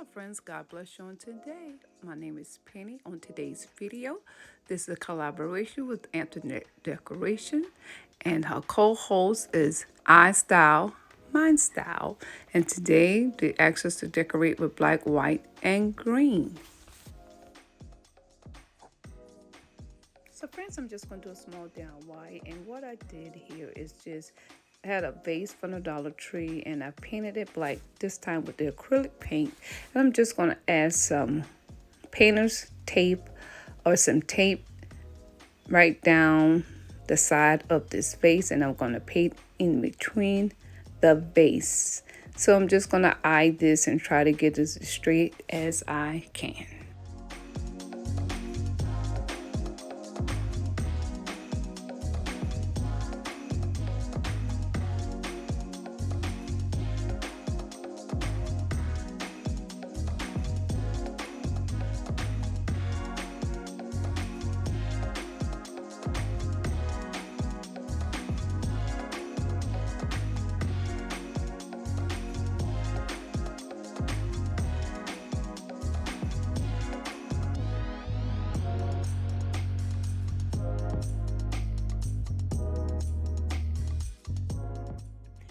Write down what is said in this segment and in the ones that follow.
Hello friends, God bless you on today. My name is Penny. On today's video, this is a collaboration with Antoinette Decoration, and her co-host is I Style, Mine Style. And today they asked us to decorate with black, white, and green. So friends, I'm just going to do a small DIY, and what I did here is just had a vase from the Dollar Tree and I painted it black, this time with the acrylic paint. And I'm just going to add some painter's tape or some tape right down the side of this vase, and I'm going to paint in between the vase. So I'm just going to eye this and try to get as straight as I can.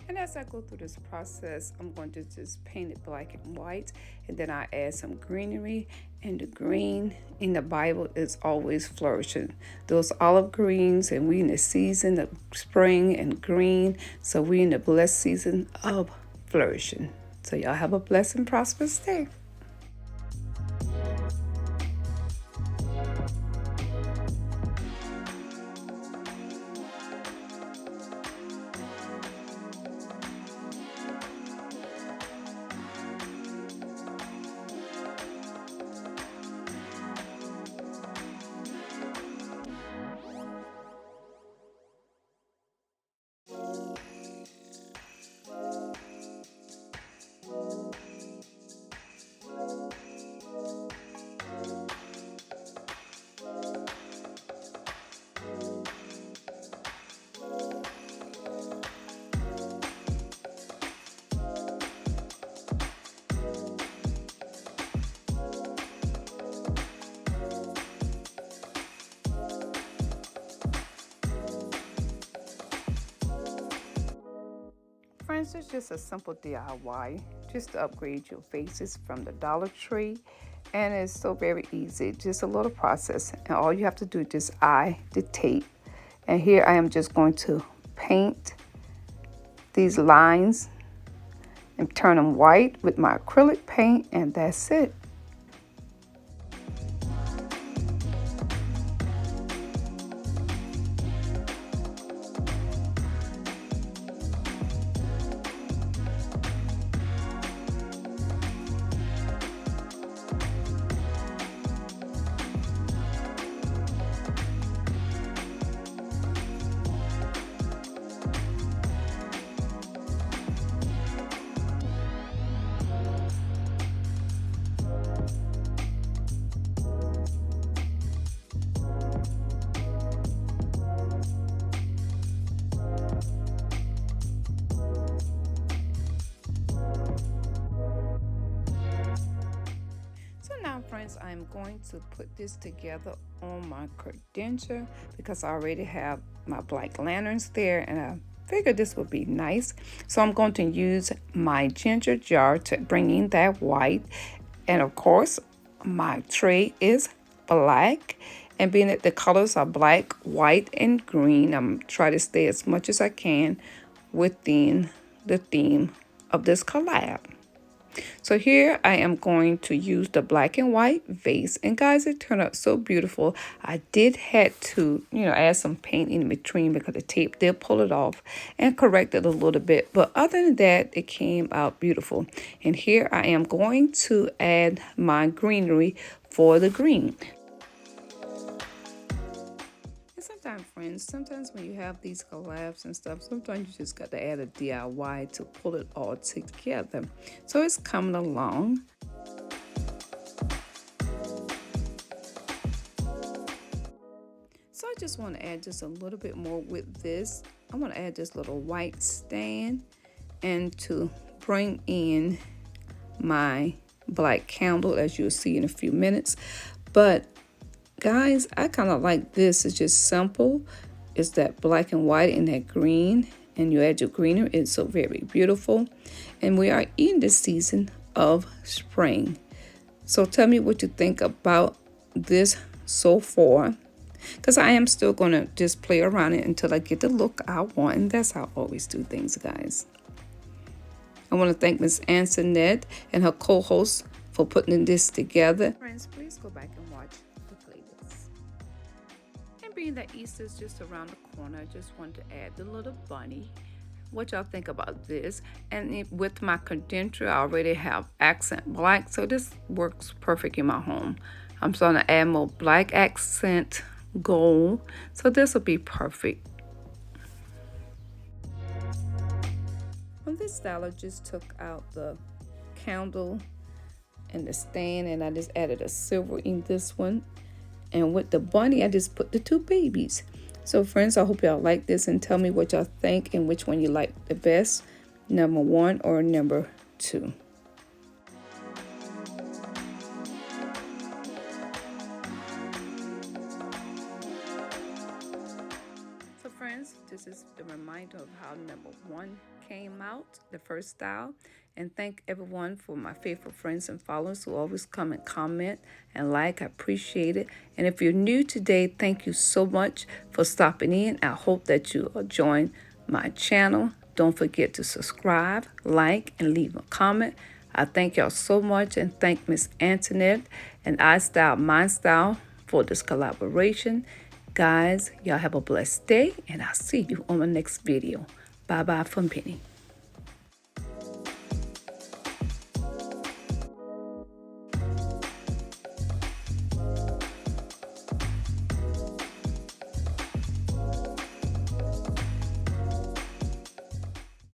And as I go through this process, I'm going to just paint it black and white, and then I add some greenery. And the green in the Bible is always flourishing. Those olive greens, and we in the season of spring and green, so we in the blessed season of flourishing. So y'all have a blessed and prosperous day. Friends, it's just a simple DIY just to upgrade your vases from the Dollar Tree, and it's so very easy, just a little process, and all you have to do is just eye the tape. And here I am just going to paint these lines and turn them white with my acrylic paint, and that's it. So now friends, I'm going to put this together on my credenture because I already have my black lanterns there, and I figured this would be nice. So I'm going to use my ginger jar to bring in that white, and of course my tray is black, and being that the colors are black, white, and green, I'm trying to stay as much as I can within the theme of this collab. So here I am going to use the black and white vase, and guys, it turned out so beautiful. I did had to, add some paint in between because the tape did pull it off and correct it a little bit. But other than that, it came out beautiful. And here I am going to add my greenery for the green. Sometimes when you have these collabs and stuff, sometimes you just got to add a DIY to pull it all together. So it's coming along. So I just want to add just a little bit more with this. I want to add this little white stand, and to bring in my black candle, as you'll see in a few minutes. But guys, I kind of like this. It's just simple. It's that black and white and that green, and you add your greenery. It's so very beautiful. And we are in the season of spring. So tell me what you think about this so far, because I am still going to just play around it until I get the look I want, and that's how I always do things, guys. I want to thank Miss Antoinette and her co-host for putting this together. Friends, please go back and watch the playlist. And being that Easter is just around the corner, I just wanted to add the little bunny. What y'all think about this? And with my condenser, I already have accent black, so this works perfect in my home. I'm starting to add more black accent gold, so this will be perfect. On this style, I just took out the candle and the stand, and I just added a silver in this one. And with the bunny, I just put the two babies. So friends, I hope y'all like this, and tell me what y'all think and which one you like the best, number 1 or number 2. So friends, this is the reminder of how number 1 came out, the first style. And thank everyone for my faithful friends and followers who always come and comment and like. I appreciate it. And if you're new today, thank you so much for stopping in. I hope that you will join my channel. Don't forget to subscribe, like, and leave a comment. I thank y'all so much, and thank Miss Antoinette and iStyle Mind Style for this collaboration. Guys, y'all have a blessed day, and I'll see you on the next video. Bye-bye from Penny.